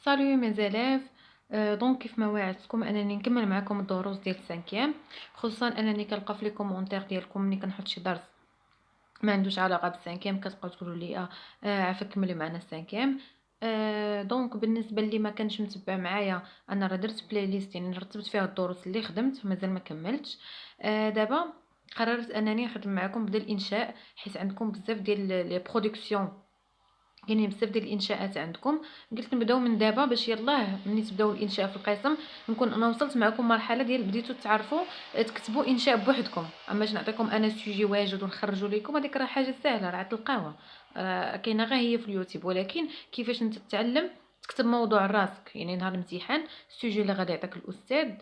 سالو مزالاف. دونك كيف ما وعدتكم انني نكمل معكم الدروس ديال السانكيام، خصوصا انني كنلقى في لي كومونتير ديالكم ملي كنحط شي درس ما عندوش علاقه بالسانكيام كتبقاو تقولوا لي عافاك كملي معنا السانكيام. دونك بالنسبه اللي ما كانش متبع معايا، انا راه درت بلاي ليست، يعني رتبت فيها الدروس اللي خدمت مازال ما كملتش. دابا قررت انني نخدم معكم بدل الانشاء، حيت عندكم بزاف ديال لي برودكسيون، كاينين بزاف ديال الانشاءات عندكم. قلت نبداو من دابا باش يلاه ملي تبداو الانشاء في القسم نكون انا وصلت معكم مرحله ديال بديتو تعرفوا تكتبوا انشاء بوحدكم. اما باش نعطيكم انا سوجي واجد ونخرجوا لكم، هذيك راه حاجه سهله، راه تلقاوها، كاينه غير هي في اليوتيوب. ولكن كيفاش انت تتعلم تكتب موضوع راسك، يعني نهار الامتحان السوجي اللي غادي يعطيك الاستاذ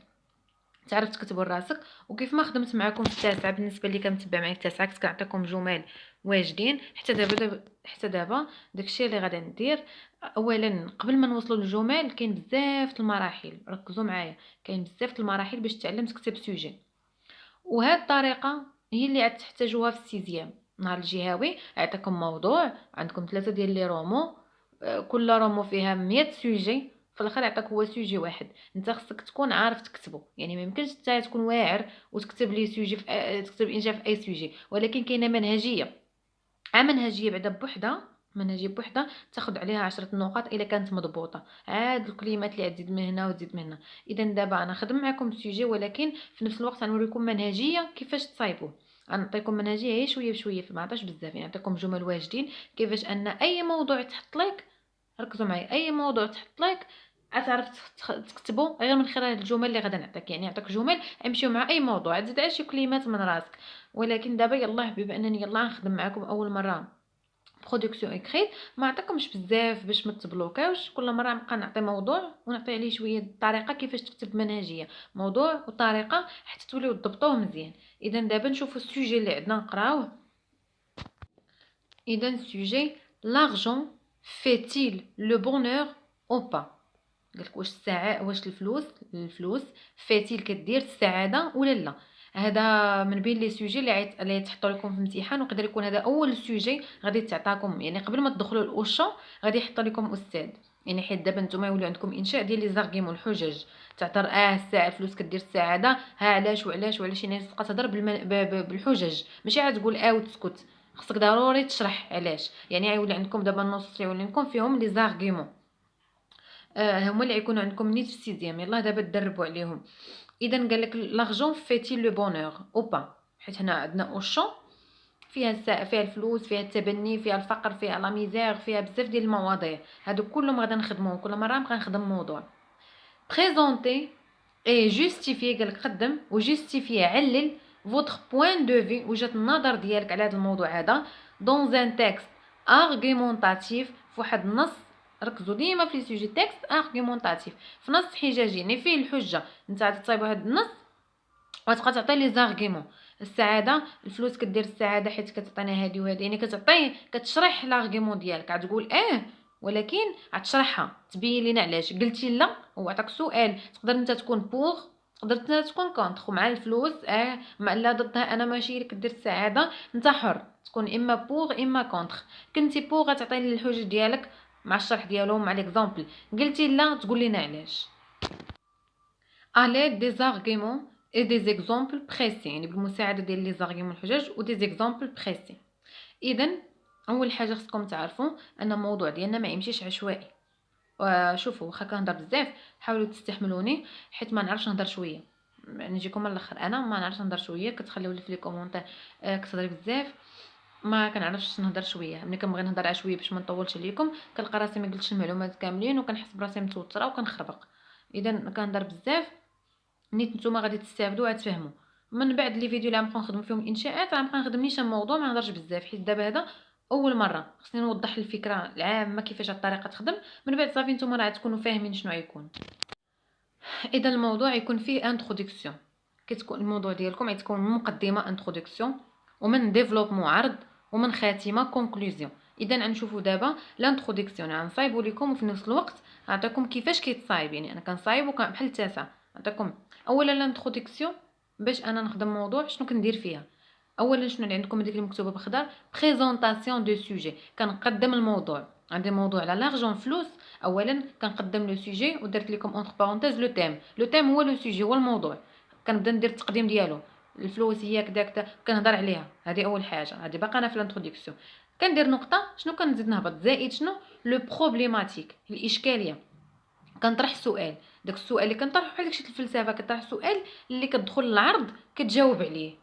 تعرف تكتبوا لراسك. وكيف ما خدمت معكم في التاسعه، بالنسبه اللي كنتبع معايا التاسعه كنت كنعطيكم جمل واجدين. حتى دابا داكشي اللي غادي ندير. اولا قبل ما نوصلوا للجمل كاين بزاف المراحل، ركزوا معايا، كاين بزاف المراحل باش تعلم تكتب سوجي. وهاد الطريقه هي اللي عاد تحتاجوها في السيزيام. نهار الجهوي عطاكم موضوع، عندكم 3 ديال لي رومو، كل رومو فيها 100 سوجي، في الاخر يعطيك هو سوجي واحد. انت خصك تكون عارف تكتبه، يعني ما يمكنش انت تكون واعر وتكتب لي سوجي تكتب انشاء في اي سوجي. ولكن كاينه منهجيه، منهجيه بعدا بوحدها، منهجيه بوحدها تاخذ عليها 10 نقاط الا كانت مضبوطه. عاد الكلمات اللي تزيد من هنا وتزيد من هنا. اذا دابا انا خدم معكم سوجي، ولكن في نفس الوقت غنوريكم منهجيه كيفاش تصايبوا. غنعطيكم منهجيه هي شويه بشويه، ما عطاش بزاف، يعني نعطيكم جمل واجدين كيفاش ان اي موضوع تحط لك، ركزوا معايا، اي موضوع تحط لك غتعرف تكتبه غير من خلال الجمل اللي غادا نعطيك. يعني نعطيك جمل يمشيو مع اي موضوع، تزيد على شي كلمات من راسك. ولكن دابا يلاه بما انني يلاه نخدم معكم اول مره برودكسيون اكريت، ما عطيكمش بزاف باش ما تبلوكاوش. كل مره نبقى نعطي موضوع ونعطي عليه شويه الطريقه كيفاش تكتب منهجيه، موضوع وطريقه حتى توليو تضبطوه مزيان. اذا دابا نشوفوا السوجي اللي عندنا نقراوه. اذا السوجي: l'argent fait-il le bonheur ou pas. قالك واش السعاده، واش الفلوس فاتيل كدير السعاده ولا لا. هذا من بين لي سوجي اللي يتحطوا لكم في الامتحان، ويقدر يكون هذا اول سوجي غادي تعطاكم، يعني قبل ما تدخلوا الاوشا غادي يحط لكم استاذ. يعني حيت دابا نتوما يولي عندكم انشاء ديال لي زارغيمون، الحجج، تعتر الساعه الفلوس كدير السعاده، ها علاش وعلاش وعلاش. يعني تبقى تهضر بالحجج، ماشي عاد تقول وتسكت، خصك ضروري تشرح علاش. يعني يولي عندكم دابا النص يولي عندكم فيهم لي زارغيمون، هما اللي يكونوا عندكم نيت في السيزيام. يلاه دابا تدربوا عليهم. اذا قال لك لارجون فيتي لو بونور او با، حيت هنا عندنا اوشون فيها فيها الفلوس، فيها التبني، فيها الفقر، فيها لا ميزير، فيها بزاف ديال المواضيع. هادو كلهم غادا نخدموهم، كل مره نبقى نخدم موضوع. بريزونتي اي جوستيفي، قال لك قدم وجوستيفي، علل فوتر بوين دو في، وجهه النظر ديالك على هذا الموضوع هذا، دون ان تيكست ارغيمونطاتيف، في واحد النص. ركزوا ديما في لي سوجي تيكست ارغيمونطاتيف، في نص حجاجي، يعني فيه الحجه. انت غادي تصايبوا هذا النص وتبقى تعطي لي زارغيمون. السعاده، الفلوس كدير السعاده حيت كتعطينا هذه وهذه، يعني كتشرح لارغيمون ديالك، غتقول ولكن غتشرحها تبين لينا علاش قلتي لا. هو عطاك سؤال، تقدر انت تكون بوغ، تقدر انت تكون كونتر. مع الفلوس مع لا ضدها انا ماشي اللي كدير السعاده، انت حر تكون اما بوغ اما كونتر. كنتي بوغ غتعطي لي الحجج ديالك مع الشرح ديالهم مع ليكزامبل، قلتي لا تقول لنا علاش. à l'aide des arguments et des exemples précis، يعني بالمساعده ديال لي زارغيمون الحجج و دي زيكزامبل بريسي. اذا اول حاجه خصكم تعرفوا ان الموضوع ديالنا ما يمشيش عشوائي. وشوفوا واخا كنهضر بزاف حاولوا تستحملوني، حيت ما نعرفش نهضر شويه. نجيكم من الاخر، انا ما نعرفش نهضر شويه، كتخليو لي في لي كومونتير كتهضري بزاف، ما كنعرفش نهضر شويه. ملي كنبغي نهضر عشوائيه باش ما نطولش عليكم كنلقى راسي ما قلتش المعلومات كاملين وكنحس براسي متوتره وكنخربق. اذا كنهضر بزاف نيت نتوما غادي تستافدوا وتفهموا. من بعد لي فيديو اللي غنبقاو نخدموا فيهم الانشاءات غنبقى نخدم نيشان موضوع ما نهضرش بزاف، حيت دابا هذا اول مره خصني نوضح الفكره العامه كيفاش الطريقه تخدم. من بعد صافي نتوما راه تكونوا فاهمين شنو غيكون. اذا الموضوع يكون فيه انتروداكسيون، كتكون الموضوع ديالكم غتكون مقدمه انتروداكسيون، ومن ديفلوبمون عرض، ومن خاتمه كونكلوزيون. اذا غنشوفوا دابا لانتروداكسيون غنصايبوا لكم، وفي نفس الوقت نعطيكم كيفاش كيتصايب. يعني انا كنصايب بحال التاسع نعطيكم اولا لانتروداكسيون باش انا نخدم موضوع شنو كندير فيها. اولا شنو اللي عندكم هذيك المكتوبه بخضر، بريزونطاسيون دو سوجي، كنقدم الموضوع. عندي موضوع على لارجون فلوس، اولا كنقدم لو سوجي ودرت لكم اونتر بارونتيز لو تيم هو لو سوجي، هو الموضوع. كنبدا ندير التقديم ديالو، الفلوس هي كذا كذا، كنهضر عليها. هذه اول حاجه، هذه باقا انا في الانتروداكسيون. كندير نقطه، شنو كنزيد نهبط زائد شنو لو بروبليماتيك، الاشكاليه. كنطرح سؤال، داك السؤال اللي كنطرحو بحال داكشي الفلسفه، كطرح سؤال اللي كتدخل للعرض كتجاوب عليه.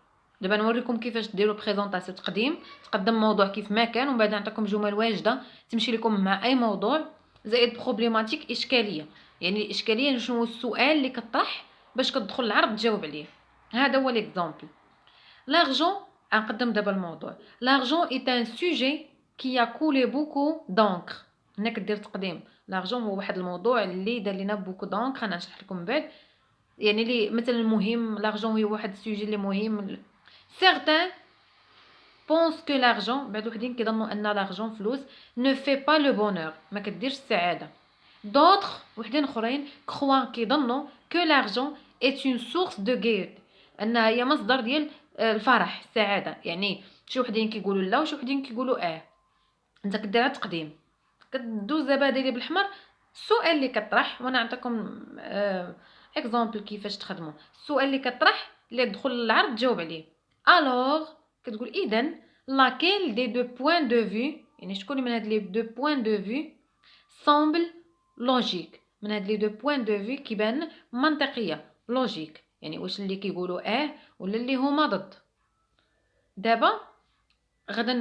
دابا نوريكم كيفاش ديروا بريزونطاسيون، تقدم موضوع كيف ما كان، ومن بعد نعطيكم جمل واجده تمشي لكم مع اي موضوع، زائد بروبليماتيك اشكاليه. يعني الاشكاليه شنو هو السؤال اللي كطرح باش كتدخل للعرض تجاوب عليه. هذا هو ليكزامبل. لارجون، غنقدم دابا الموضوع. لارجون اي ان سوجي كي a coulé beaucoup d'encre. هنا كدير تقديم. لارجون هو واحد الموضوع اللي دار لينا بوكو دونك، انا نشرح لكم من بعد. يعني اللي مثلا مهم، لارجون هو واحد السوجي اللي مهم. certains pensent que l'argent، بعد وحدين كيظنوا ان لارجون فلوس ne fait pas le bonheur، ما كديرش السعاده. d'autres وحدين اخرين croient، كيظنوا que l'argent est une source de gaieté، انها هي مصدر ديال الفرح، السعاده. يعني شي وحدين كيقولوا لا وشي وحدين كيقولوا انت كدير تقديم، كدوز دابا دايره بالحمر السؤال اللي كطرح. وانا نعطيكم اكزامبل كيفاش تخدموا السؤال اللي كطرح اللي تدخل للعرض تجاوب عليه. الوغ كتقول اذا لاكيل دي دو بوين دو في، يعني شكون من هاد لي دو بوين دو في سامبل لوجيك، من هاد لي دو بوين دو في كيبان منطقيه لوجيك، يعني واش اللي كيقولوا ولا اللي هما ضد. دابا غدا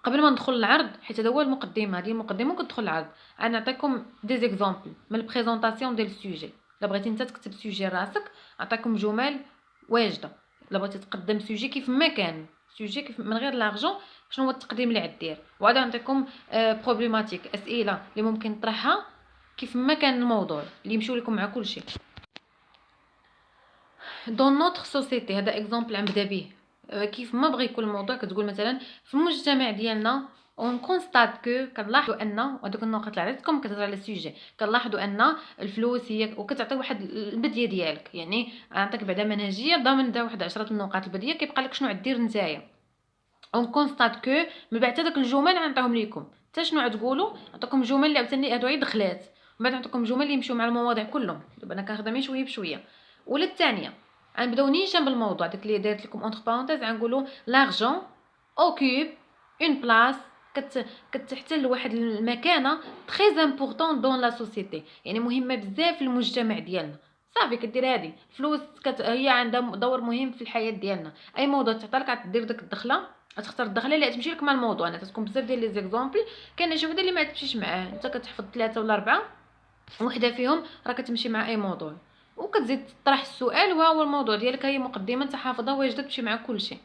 قبل ما ندخل للعرض، حيت هذا هو المقدمه، هذه المقدمه كتدخل للعرض، غنعطيكم دي زيكزامبل من البريزونطاسيون ديال السوجي. الا بغيتي انت تكتب سوجي راسك، عطاكم جمل واجده. الا بغيتي تقدم سوجي كيف ما كان، سوجي كيف من غير لارجون، شنو هو التقديم اللي غدير. وعاد نعطيكم بروبليماتيك، اسئله اللي ممكن تطرحها كيف ما كان الموضوع، اللي يمشيو لكم مع كل شيء. دون نوتر سوسيتي، هذا اكزامبل غنبدا به. كيف ما بغى يكون الموضوع، كتقول مثلا في المجتمع ديالنا اون كونستات كو، كنلاحظوا ان، وهذوك النقط اللي عطيتكم كتهضر على السوجي، كنلاحظوا ان الفلوس هي، وكتعطي واحد البديه ديالك. يعني غنعطيك بعدا منهجيه ضمن دا واحد 10 النقاط البديه، كيبقى لك شنو غدير نتايا. اون كونستات كو، من بعد حتى داك الجمل غنعطيهم لكم حتى شنو غتقولوا. نعطيكم جمل اللي عاوتاني هادو غير دخلات، من بعد نعطيكم جمل اللي يمشيو مع المواضيع كلهم. دابا انا كنخدم شويه بشويه. ولا الثانيه غنبداو نيشان بالموضوع، داك اللي دارت لكم اونتر بارونتيز، غنقولوا لارجون اوكوب اون بلاص، كتحتل واحد المكانه تري امبورطون دون لا سوسيتي، يعني مهمه بزاف في المجتمع ديالنا. صافي كدير هذه الفلوس هي عندها دور مهم في الحياه ديالنا. اي موضوع تعطالك غدير داك الدخله، غتختار الدخله اللي تمشي لك مع الموضوع. انا تكون بزاف ديال لي زيكزامبل، كاين شي وحده اللي ما تمشيش معاه، انت كتحفظ 3 ولا 4 وحده فيهم راه كتمشي مع اي موضوع، وكتزيد تطرح السؤال، وها هو الموضوع ديالك، هي مقدمه انت حافظها واجده تمشي مع كل شيء.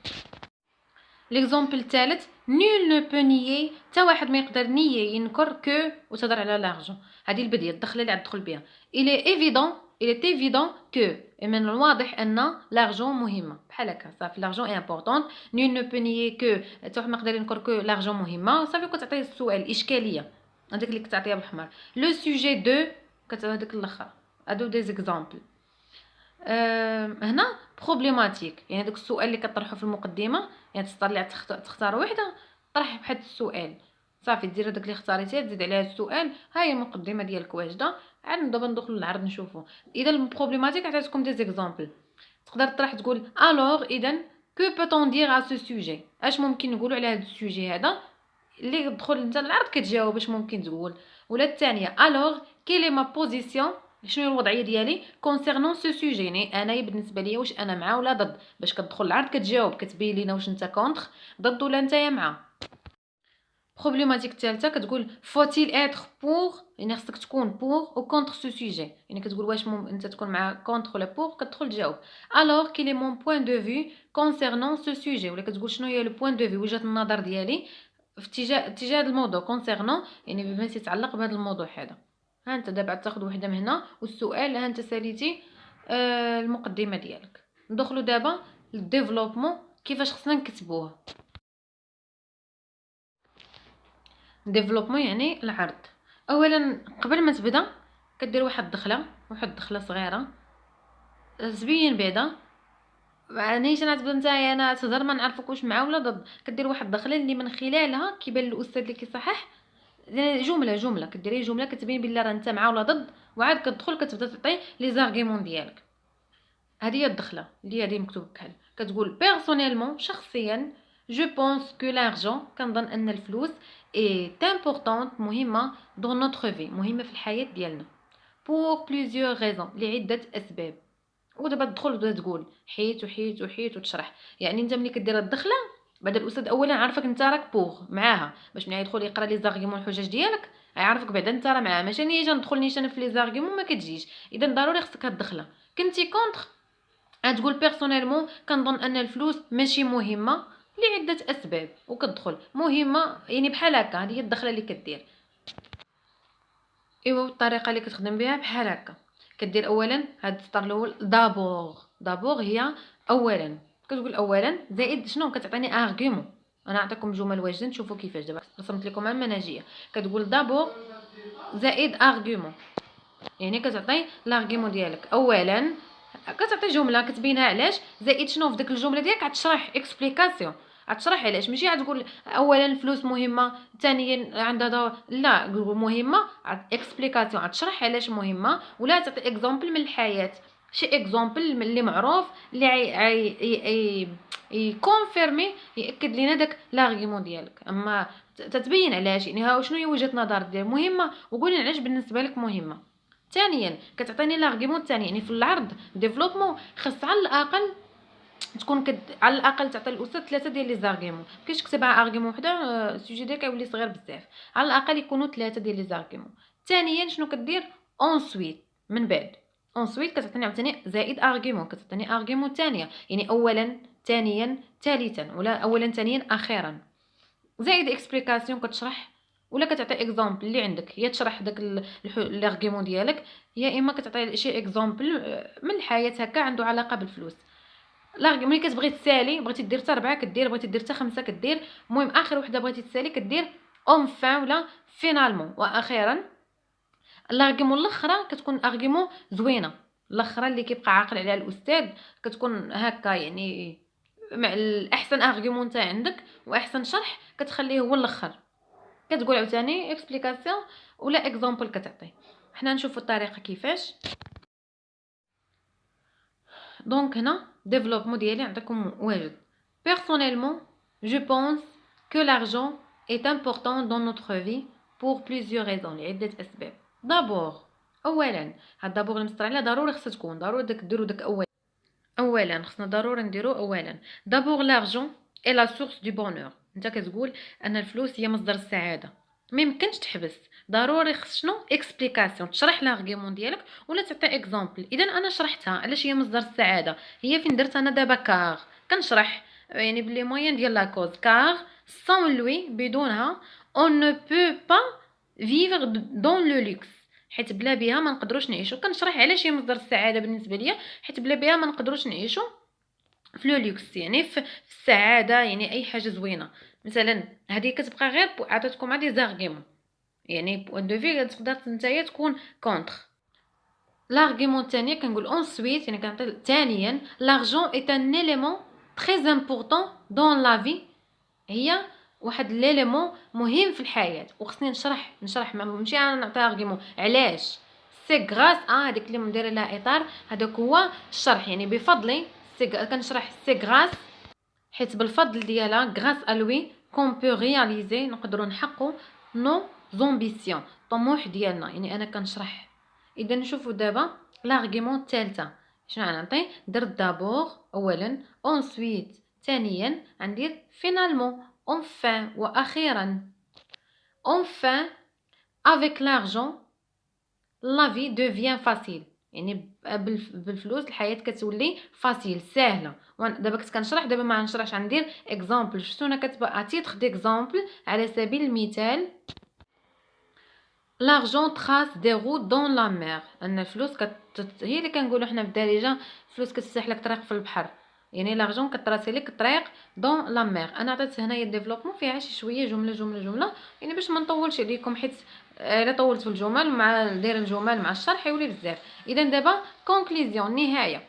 ليكزامبل الثالث، نول نو بو نيي، حتى واحد ما يقدر نيي ينكر كو، وتهضر على لارجون. هذه البديه، الدخله اللي غتدخل بها. il est évident que، من الواضح ان لارجون مهمه، بحال هكا صافي لارجون اي امبورطون. نول نو بو نيي كو، حتى واحد ما يقدر ينكر كو لارجون مهمه. صافي كتعطيه السؤال اشكاليه، هذيك اللي كتعطيها بالحمر. لو سوجي دو، كتهذيك الاخر. هادو دي زيكزامبل. هنا بروبليماتيك، يعني داك السؤال اللي كطرحه في المقدمه، يعني تختار تختار وحده طرح بحال السؤال. صافي دير داك اللي اختاريتيه، تزيد عليها السؤال. ها هي المقدمه ديالك واجده. عاد دابا ندخلوا للعرض نشوفوا. اذا البروبليماتيك عطيتكم دي زيكزامبل، تقدر تطرح تقول الوغ اذا كو بوتون دير ا سو سوجي، اش ممكن نقولوا على هذا السوجي هذا اللي تدخل انت للعرض كتجاوب اش ممكن تقول. ولا الثانيه الوغ كيلي ما بوزيسيون، شنو هي الوضعيه ديالي كونسيرنون سو سوجي، يعني انا بالنسبه ليا واش انا مع ولا ضد. باش كتدخل العرض كتجاوب، كتبين لينا واش انت كونتر ضد ولا نتايا مع. بروبليماتيك الثالثه كتقول فوتيل اتر بور، يعني خصك تكون بور او كونتر سو سوجي، يعني كتقول واش انت تكون مع كونتر ولا بور، كتدخل تجاوب. الوغ كيلي مون بوين دو في كونسيرنون سو سوجي، ولا كتقول شنو هي لو بوين دو في، وجهه النظر ديالي في اتجاه الموضوع. كونسيرنون يعني بما يتعلق بهذا الموضوع هذا. ها انت دابا تاخذ وحده من هنا، والسؤال ها انت ساليتي المقدمه ديالك. ندخلوا دابا للديفلوبمون، كيفاش خصنا نكتبوه. ديفلوبمون يعني العرض. اولا قبل ما تبدا كدير واحد الدخله صغيره زبين بعدا. معنيش انا تبدا نتايا انا تهضر ما نعرفك واش مع ولا ضد، كدير واحد الدخله اللي من خلالها كيبان الاستاذ اللي كيصحح جمله كديري جمله كتبين بلي راه انت مع ولا ضد، وعاد كتدخل كتبدا تعطي لي زارغيمون ديالك. هذه هي الدخله اللي هذه مكتوب بحال كتقول بيرسونيلمون شخصيا جو بونس كو لارجون، كنظن ان الفلوس اي امبورطونط مهمه دون نوتر في، مهمه في الحياه ديالنا بور بليزيور غيزون لعده اسباب. ودابا تدخل وتبدا تقول حيت وحيت وحيت وتشرح. يعني انت ملي كدير الدخله بعد الاستاذ اولا عارفك انت راك بوغ معاها، باش ملي يدخل يقرا لي زارغيمون الحجج ديالك يعرفك بعدا انت راه معاه، ماشي نيجي ندخل نيشان في لي زارغيمون ما كتجيش. اذا ضروري خصك هاد الدخله. كنتي كونطخ غتقول بيرسونيلمون كنظن ان الفلوس ماشي مهمه لعده اسباب، وكتدخل مهمه يعني بحال هكا. هذه هي الدخله اللي كدير. ايوا الطريقه اللي كتخدم بها بحال هكا كدير اولا هاد السطر الاول دابور هي اولا، كتقول اولا زائد شنو كتعطيني ارغيومون. انا نعطيكم جمل واجده نشوفوا كيفاش. دابا رسمت لكم المنهجيه كتقول دابور زائد ارغيومون، يعني كتعطي لارغيومون ديالك اولا، كتعطي جمله كتبينها علاش، زائد شنو في ديك الجمله ديالك غتشرح اكسبليكاسيون، غتشرح علاش. ماشي غتقول اولا الفلوس مهمه ثانيا عندها دور، لا قول مهمه اكسبليكاسيون غتشرح علاش مهمه، ولا تعطي اكزامبل من الحياه، شي اكزامبل اللي معروف اللي يكونفيرمي ياكد لينا داك لارغيومون ديالك. اما تتبين علاش، يعني ها شنو هي وجهه نظر ديال مهمه وقولي علاش بالنسبه لك مهمه. ثانيا كتعطيني لارغيومون الثاني، يعني في العرض ديفلوبمون خص على الاقل تكون على الاقل تعطي الاستاذ 3 ديال لي زارغيمون، مكاينش تكتبها ارغيمون وحده السوجي ديالك يولي صغير بزاف. على الاقل يكونوا 3 ديال لي زارغيمون. ثانيا شنو كدير اونسويت من بعد، اونسويت كتعطيني عاوتاني زائد ارغيمون، كتعطيني ارغيمون ثانيه، يعني اولا ثانيا ثالثا، ولا اولا ثانيا اخيرا، زائد اكسبليكاسيون كتشرح ولا كتعطي اكزامبل اللي عندك، يا تشرح داك الارغيومون ديالك يا اما كتعطي شي اكزامبل من الحياه هكا عنده علاقه بالفلوس. ملي كتبغي تسالي بغيتي دير حتى 4 كدير، بغيتي دير حتى 5 كدير، المهم اخر وحده بغيتي تسالي كدير اونفان ولا فينالمون. واخيرا الارغيومون الاخرى كتكون ارغيومون زوينه، الاخرى اللي كيبقى عاقل عليها الاستاذ كتكون هكا، يعني مع الاحسن ارغيومون تاع عندك واحسن شرح كتخليه هو الاخر، كتقول عاوتاني اكسبليكاسيون ولا اكزامبل كتعطي. حنا نشوفوا الطريقه كيفاش. دونك هنا ديفلوبمون ديالي نعطيكم واجد. بيرسونيلمون جو بونس كو لارجون est important dans notre vie pour plusieurs raisons لعده اسباب. دابور اولا، هاد دابور المستر عليها ضروري خصها تكون، ضروري داك ديروا داك اولا خصنا ضروري نديرو اولا. دابور لارجون اي لا سورس دو بونور، انت كتقول ان الفلوس هي مصدر السعاده، ما يمكنش تحبس، ضروري خص شنو اكسبليكاسيون تشرح لارغيومون ديالك ولا تعطي اكزامبل. اذا انا شرحتها علاش هي مصدر السعاده، هي فين درت انا دابا كار كنشرح يعني بلي موين ديال لا كوز، كار سون لوي بدونها اون نو بو با فيفر دون لو لوكس، حيت بلا بها ما نقدروش نعيشو. كنشرح علاش هي مصدر السعاده بالنسبه ليا، حيت بلا بها ما نقدروش نعيشو في لو لوكس، يعني في السعاده، يعني اي حاجه زوينه. مثلا هذه كتبقى غير عطاتكم عندي زارغيمون، يعني بوين دو في تقدر نتايا تكون كونتر. لارغيمون الثانيه كنقول اون سويت، يعني كنعطي ثانيا لارجون اي ان اليمون تري امبورطون دون لا في، هي واحد ليليمون مهم في الحياه. وخصني نشرح ماشي انا نعطي ارغيمون علاش. سي غراس هذيك اللي مديره لها اطار، هذاك هو الشرح، يعني بفضلي كنشرح سي غراس، حيت بالفضل ديالها غراس ا لوي كون بو رياليزي نقدروا نحققوا نو زومبيسيون طموح ديالنا، يعني انا كنشرح. اذا نشوفوا دابا لارغيمون الثالثه شنو غنعطي. درت دابور اولا، اونسويت ثانيا، غندير فينالمون enfin واخيرا. enfin avec l'argent la vie devient facile، يعني بالفلوس الحياه كتولي فاسيل سهله. دابا كنت كنشرح، دابا ما نشرحش، غندير اكزامبل. شفتو انا كاتبه اتيتر ديكزامبل على سبيل المثال l'argent trace des routes dans la mer، ان الفلوس هي اللي كنقولوا حنا بالدارجه الفلوس كتسح لك طريق في البحر، يعني لارجون كتراسي لك الطريق دون لا مير. انا عطيت هنايا الديفلوبمون فيها شي شويه جمله يعني باش ما نطولش عليكم، حيت الا طولت في الجمل مع داير الجمل مع الشرح يولي بزاف. اذا دابا كونكلوزيون نهايه،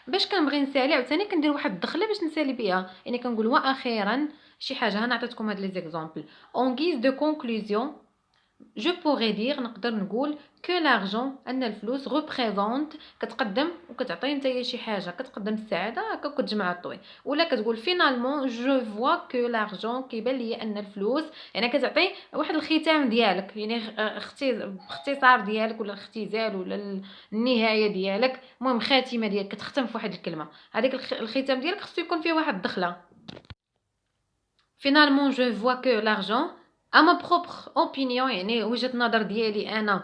باش كنبغي نسالي عاوتاني كندير واحد الدخله باش نسالي بها، يعني كنقول واخيرا شي حاجه. انا عطيتكم هاد لي زيكزامبل اون غيز دو كونكلوزيون je pourrais dire نقدر نقول que l'argent أن الفلوس représente كتقدم وكتعطي نتايا شي حاجة كتقدم السعادة هكا وكتجمع الطوي ولا كتقول finalement je vois que l'argent كيبان ليا أن الفلوس يعني كتعطي واحد الختام ديالك يعني اختصار ديالك ولا الاختزال ولا النهاية ديالك المهم خاتمة ديالك كتختم في واحد الكلمة هذيك الختام ديالك خصو يكون فيه واحد الدخلة finalement je vois que l'argent à ma propre opinion يعني وجهة نظر ديالي أنا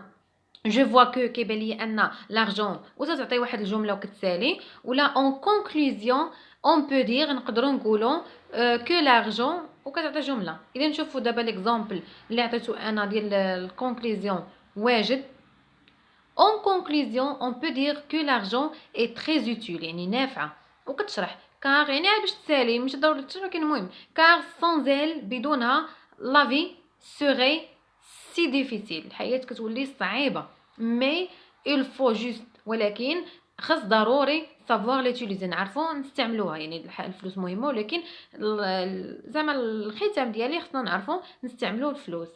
je vois que كيبان لي أن l'argent وتعطي واحد الجملة وكتسالي ولا en conclusion on peut dire نقدروا نقولوا que l'argent وكتعطي جملة إذا نشوفوا دابا ليكزامبل اللي عطيتو أنا ديال الكونكلوزيون واجد en conclusion on peut dire que l'argent est très utile يعني نافعة وكتشرح كار يعني باش تسالي مش ضروري تشرح ولكن المهم كار sans elle بدونها la vie serait si difficile الحياة كتولي صعيبة mais il faut juste ولكن خاص ضروري savoir l'utiliser نعرفو نستعملوها يعني الفلوس مهمة ولكن زعما الختام ديالي خصنا نعرفو نستعملو الفلوس